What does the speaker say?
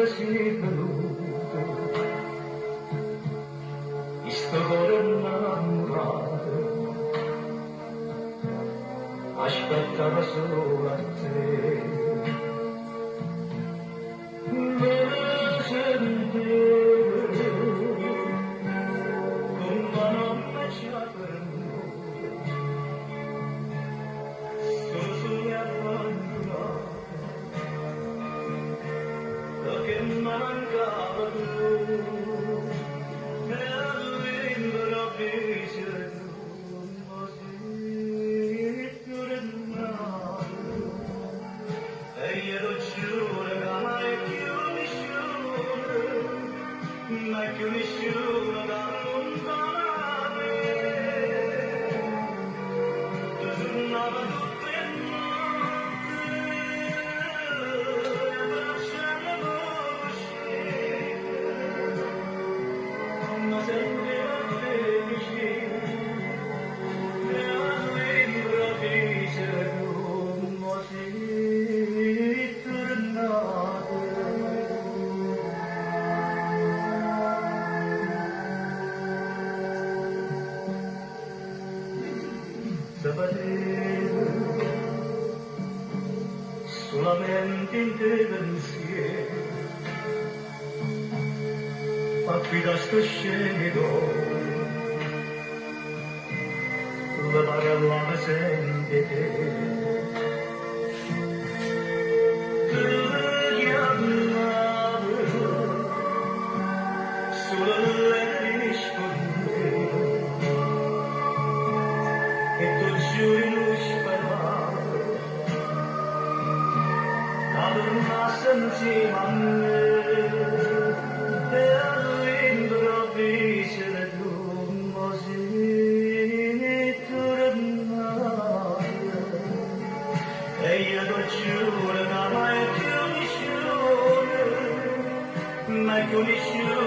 si venuto, questo cuore innamorato aspettava solo a te. Volevo sentire come non mi c'è per noi, solo sogni abbandonati, che mancava tu. Mai più nessuno da allontanare, tornava tutte le notti, abbracciando voce, ma sempre a te vicino, e all'improvviso come sei tornato. Sapevo solamente in te pensiero, ma qui da sto scegliendo la parola sente te. Ti chiamavo, solo lei rispondeva, e tu giuri non speravo, ma tornasse insieme a me, e all'improvviso tu sei tornato, e io ti giuro che mai più nessuno, mai più nessuno.